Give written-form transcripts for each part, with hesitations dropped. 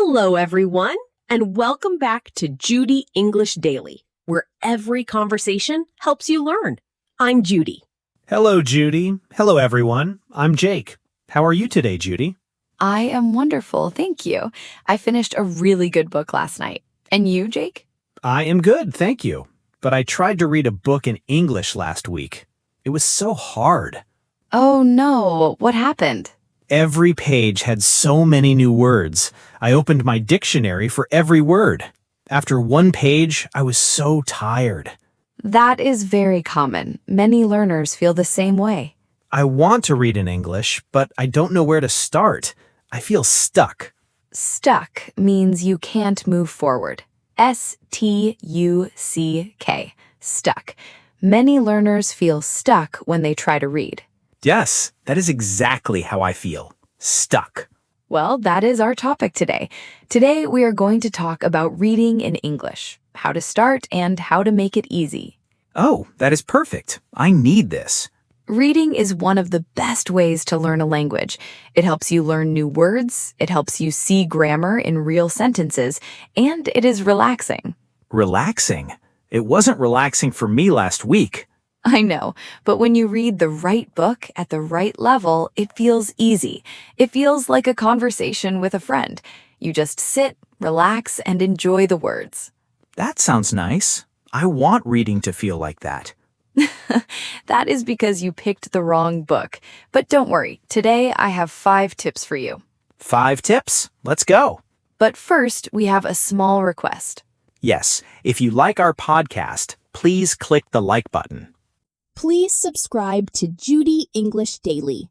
Hello, everyone, and welcome back to Judy English Daily, where every conversation helps you learn. I'm Judy. Hello, Judy. Hello, everyone. I'm Jake. How are you today, Judy? I am wonderful, thank you. I finished a really good book last night. And you, Jake? I am good, thank you. But I tried to read a book in English last week. It was so hard. Oh no, what happened? Every page had so many new words. I opened my dictionary for every word. After one page, I was so tired. That is very common. Many learners feel the same way. I want to read in English, but I don't know where to start. I feel stuck. Stuck means you can't move forward. S-T-U-C-K, stuck. Many learners feel stuck when they try to read. Yes, that is exactly how I feel. Stuck. Well, that is our topic today. Today, we are going to talk about reading in English, how to start and how to make it easy. Oh, that is perfect. I need this. Reading is one of the best ways to learn a language. It helps you learn new words, it helps you see grammar in real sentences, and it is relaxing. Relaxing? It wasn't relaxing for me last week. I know, but when you read the right book at the right level, it feels easy. It feels like a conversation with a friend. You just sit, relax, and enjoy the words. That sounds nice. I want reading to feel like that. That is because you picked the wrong book. But don't worry, today I have 5 tips for you. 5 tips? Let's go. But first, we have a small request. Yes, if you like our podcast, please click the like button. Please subscribe to Judy English Daily.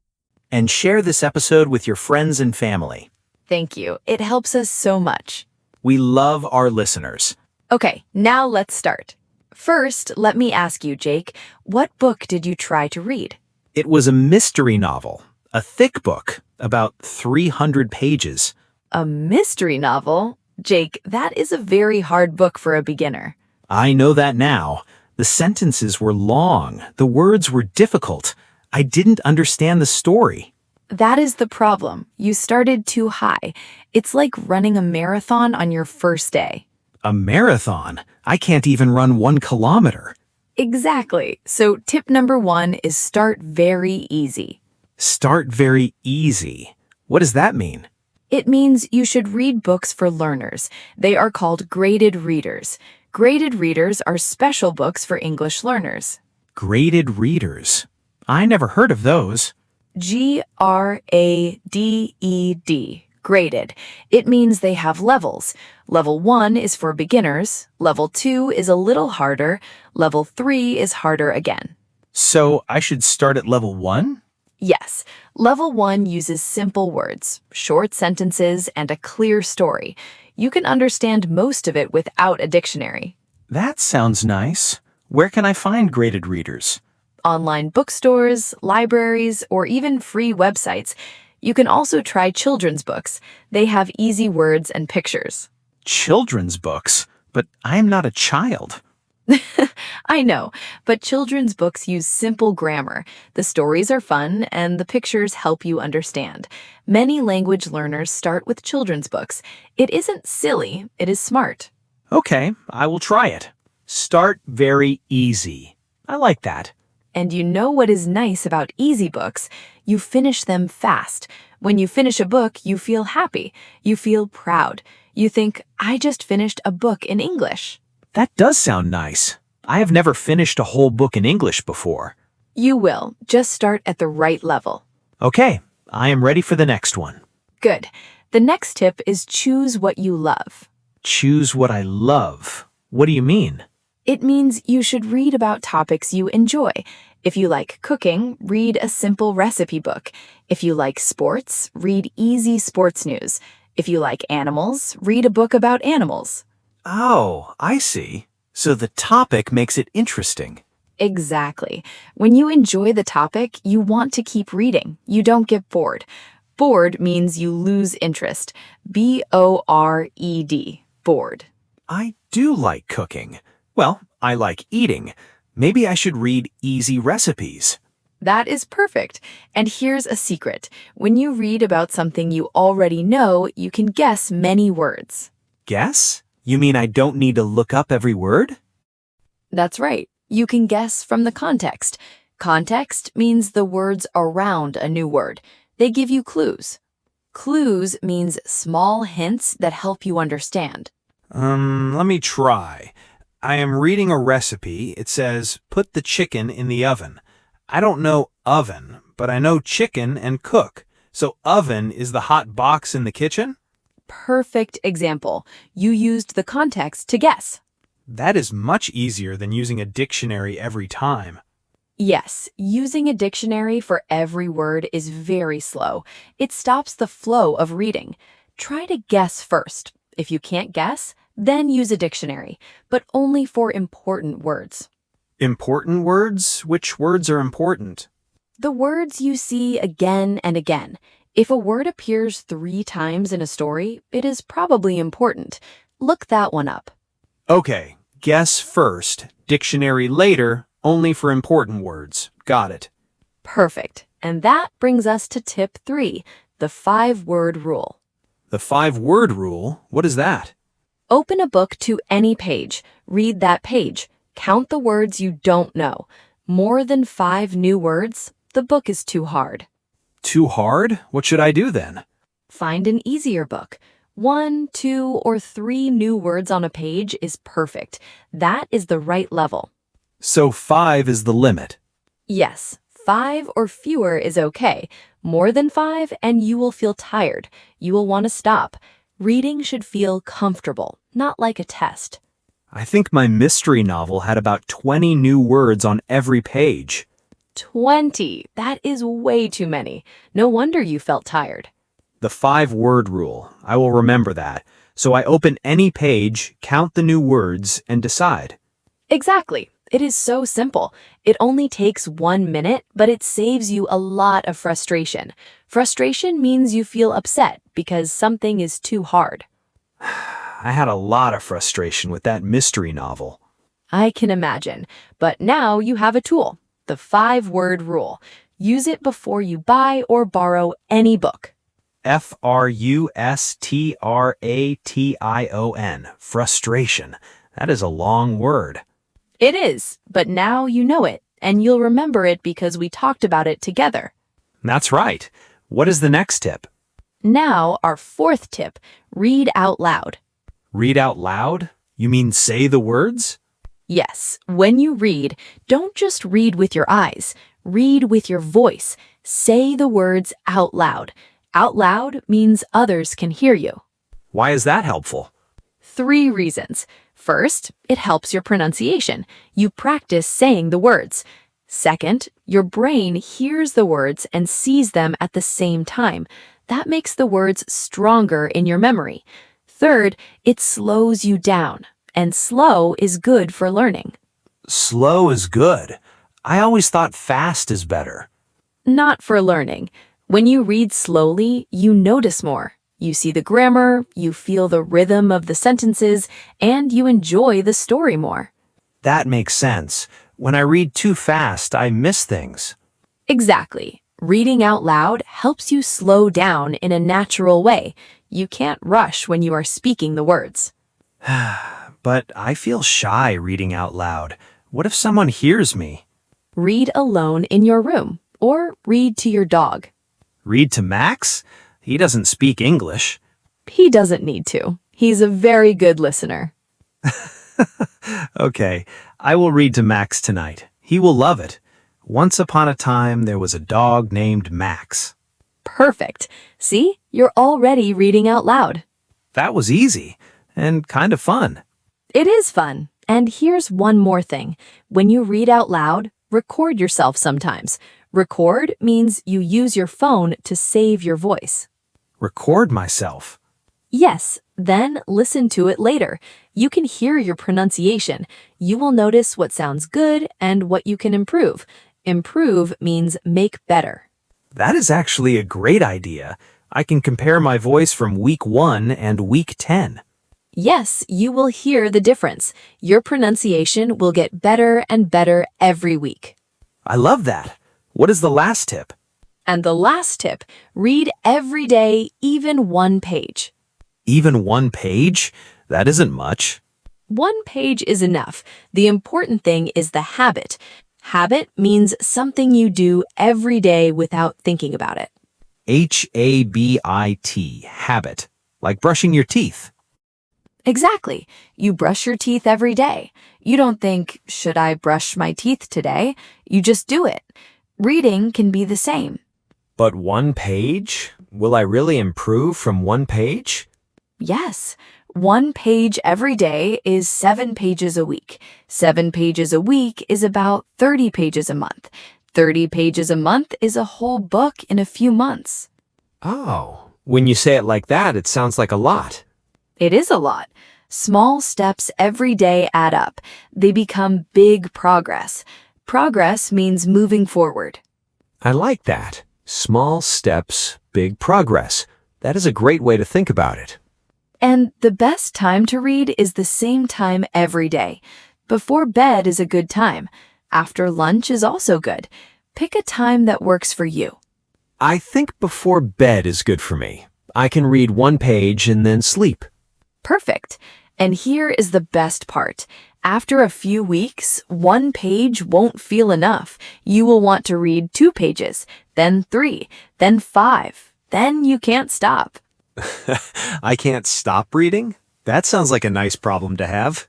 And share this episode with your friends and family. Thank you. It helps us so much. We love our listeners. Okay, now let's start. First, let me ask you, Jake, what book did you try to read? It was a mystery novel, a thick book, about 300 pages. A mystery novel? Jake, that is a very hard book for a beginner. I know that now. The sentences were long. The words were difficult. I didn't understand the story. That is the problem. You started too high. It's like running a marathon on your first day. A marathon? I can't even run 1 kilometer. Exactly. So tip number 1 is start very easy. Start very easy. What does that mean? It means you should read books for learners. They are called graded readers. Graded readers are special books for English learners. Graded readers. I never heard of those. G-R-A-D-E-D. Graded. It means they have levels. Level 1 is for beginners. Level 2 is a little harder. Level 3 is harder again. So I should start at level 1? Yes, level 1 uses simple words, short sentences, and a clear story. You can understand most of it without a dictionary. That sounds nice. Where can I find graded readers? Online bookstores, libraries, or even free websites. You can also try children's books. They have easy words and pictures. Children's books? But I'm not a child. I know, but children's books use simple grammar. The stories are fun, and the pictures help you understand. Many language learners start with children's books. It isn't silly, it is smart. Okay, I will try it. Start very easy. I like that. And you know what is nice about easy books? You finish them fast. When you finish a book, you feel happy. You feel proud. You think, I just finished a book in English. That does sound nice. I have never finished a whole book in English before. You will. Just start at the right level. Okay, I am ready for the next one. Good. The next tip is choose what you love. Choose what I love. What do you mean? It means you should read about topics you enjoy. If you like cooking, read a simple recipe book. If you like sports, read easy sports news. If you like animals, read a book about animals. Oh, I see. So the topic makes it interesting. Exactly. When you enjoy the topic, you want to keep reading. You don't get bored. Bored means you lose interest. B-O-R-E-D. Bored. I do like cooking. Well, I like eating. Maybe I should read easy recipes. That is perfect. And here's a secret. When you read about something you already know, you can guess many words. Guess? You mean I don't need to look up every word? That's right. You can guess from the context. Context means the words around a new word. They give you clues. Clues means small hints that help you understand. Let me try. I am reading a recipe. It says, put the chicken in the oven. I don't know oven, but I know chicken and cook. So oven is the hot box in the kitchen? Perfect example. You used the context to guess. That is much easier than using a dictionary every time. Yes, using a dictionary for every word is very slow. It stops the flow of reading. Try to guess first. If you can't guess, then use a dictionary, but only for important words. Important words? Which words are important? The words you see again and again. If a word appears 3 times in a story, it is probably important. Look that one up. Okay, guess first, dictionary later, only for important words. Got it. Perfect. And that brings us to tip 3, the 5-word rule. The 5-word rule? What is that? Open a book to any page. Read that page. Count the words you don't know. More than 5 new words, the book is too hard. Too hard? What should I do then? Find an easier book. 1, 2, or 3 new words on a page is perfect. That is the right level. So 5 is the limit. Yes, 5 or fewer is okay. More than 5 and you will feel tired. You will want to stop. Reading should feel comfortable, not like a test. I think my mystery novel had about 20 new words on every page. 20. That is way too many. No wonder you felt tired. The 5-word rule. I will remember that. So I open any page, count the new words, and decide. Exactly. It is so simple. It only takes 1 minute, but it saves you a lot of frustration. Frustration means you feel upset because something is too hard. I had a lot of frustration with that mystery novel. I can imagine. But now you have a tool, the 5-word rule. Use it before you buy or borrow any book. Frustration. Frustration. That is a long word. It is, but now you know it, and you'll remember it because we talked about it together. That's right. What is the next tip? Now, our 4th tip, read out loud. Read out loud? You mean say the words? Yes, when you read, don't just read with your eyes. Read with your voice. Say the words out loud. Out loud means others can hear you. Why is that helpful? 3 reasons. First, it helps your pronunciation. You practice saying the words. Second, your brain hears the words and sees them at the same time. That makes the words stronger in your memory. Third, it slows you down, and slow is good for learning. Slow is good. I always thought fast is better. Not for learning. When you read slowly, you notice more. You see the grammar, you feel the rhythm of the sentences, and you enjoy the story more. That makes sense. When I read too fast, I miss things. Exactly. Reading out loud helps you slow down in a natural way. You can't rush when you are speaking the words. But I feel shy reading out loud. What if someone hears me? Read alone in your room, or read to your dog. Read to Max? He doesn't speak English. He doesn't need to. He's a very good listener. Okay, I will read to Max tonight. He will love it. Once upon a time, there was a dog named Max. Perfect. See, you're already reading out loud. That was easy and kind of fun. It is fun. And here's one more thing. When you read out loud, record yourself sometimes. Record means you use your phone to save your voice. Record myself. Yes, then listen to it later. You can hear your pronunciation. You will notice what sounds good and what you can improve. Improve means make better. That is actually a great idea. I can compare my voice from week 1 and week 10. Yes, you will hear the difference. Your pronunciation will get better and better every week. I love that. What is the last tip? And the last tip, read every day, even one page. Even one page? That isn't much. One page is enough. The important thing is the habit. Habit means something you do every day without thinking about it. Habit, habit, like brushing your teeth. Exactly. You brush your teeth every day. You don't think, should I brush my teeth today? You just do it. Reading can be the same. But one page? Will I really improve from one page? Yes. One page every day is 7 pages a week. 7 pages a week is about 30 pages a month. 30 pages a month is a whole book in a few months. Oh, when you say it like that, it sounds like a lot. It is a lot. Small steps every day add up. They become big progress. Progress means moving forward. I like that. Small steps, big progress. That is a great way to think about it. And the best time to read is the same time every day. Before bed is a good time. After lunch is also good. Pick a time that works for you. I think before bed is good for me. I can read one page and then sleep. Perfect. And here is the best part. After a few weeks, one page won't feel enough. You will want to read 2 pages, then 3, then 5. Then you can't stop. I can't stop reading? That sounds like a nice problem to have.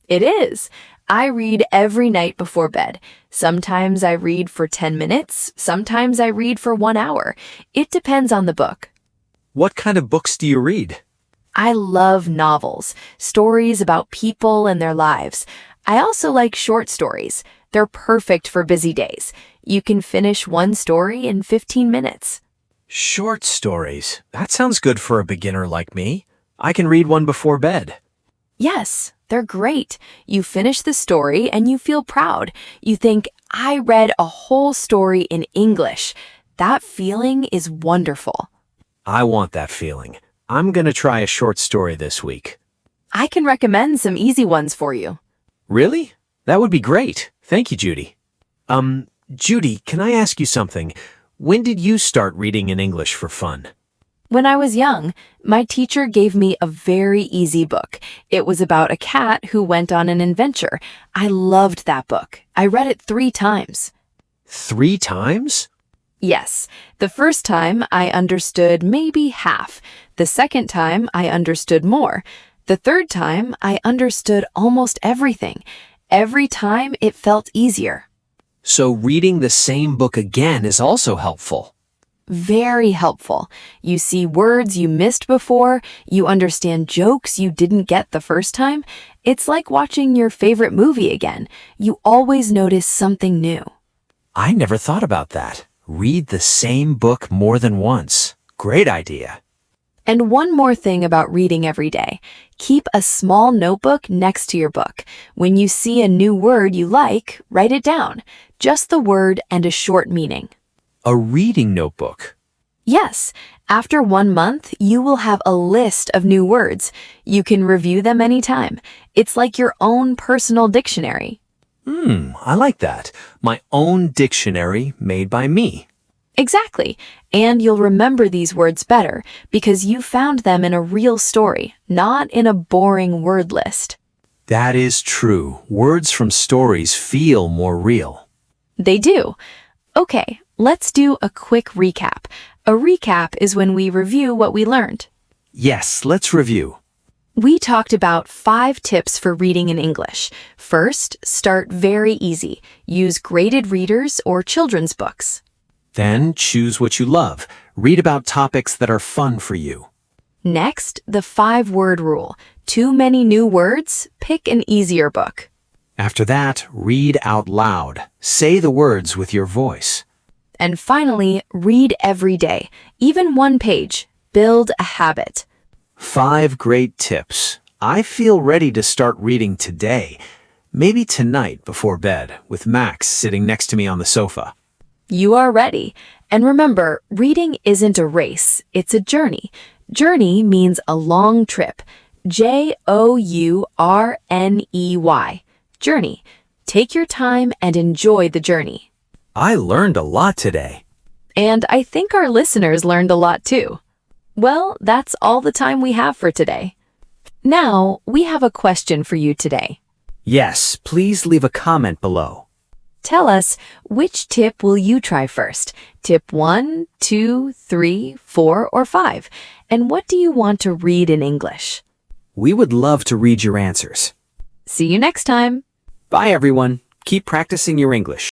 It is. I read every night before bed. Sometimes I read for 10 minutes. Sometimes I read for 1 hour. It depends on the book. What kind of books do you read? I love novels, stories about people and their lives. I also like short stories. They're perfect for busy days. You can finish one story in 15 minutes. Short stories. That sounds good for a beginner like me. I can read one before bed. Yes, they're great. You finish the story and you feel proud. You think, I read a whole story in English. That feeling is wonderful. I want that feeling. I'm going to try a short story this week. I can recommend some easy ones for you. Really? That would be great. Thank you, Judy. Judy, can I ask you something? When did you start reading in English for fun? When I was young, my teacher gave me a very easy book. It was about a cat who went on an adventure. I loved that book. I read it 3 times. 3 times? Yes. The first time I understood maybe half. The second time I understood more. The third time I understood almost everything. Every time it felt easier. So reading the same book again is also helpful. Very helpful. You see words you missed before. You understand jokes you didn't get the first time. It's like watching your favorite movie again. You always notice something new. I never thought about that. Read the same book more than once. Great idea. And one more thing about reading every day. Keep a small notebook next to your book. When you see a new word you like, write it down. Just the word and a short meaning. A reading notebook. Yes, after 1 month, you will have a list of new words. You can review them anytime. It's like your own personal dictionary. I like that. My own dictionary made by me. Exactly. And you'll remember these words better because you found them in a real story, not in a boring word list. That is true. Words from stories feel more real. They do. Okay, let's do a quick recap. A recap is when we review what we learned. Yes, let's review. We talked about 5 tips for reading in English. First, start very easy. Use graded readers or children's books. Then choose what you love. Read about topics that are fun for you. Next, the 5-word rule. Too many new words? Pick an easier book. After that, read out loud. Say the words with your voice. And finally, read every day, even 1 page. Build a habit. 5 great tips. I feel ready to start reading today. Maybe tonight before bed, with Max sitting next to me on the sofa. You are ready. And remember, reading isn't a race, it's a journey. Journey means a long trip. Journey. Journey. Take your time and enjoy the journey. I learned a lot today. And I think our listeners learned a lot too. Well, that's all the time we have for today. Now, we have a question for you today. Yes, please leave a comment below. Tell us, which tip will you try first? Tip 1, 2, 3, 4, or 5? And what do you want to read in English? We would love to read your answers. See you next time. Bye, everyone. Keep practicing your English.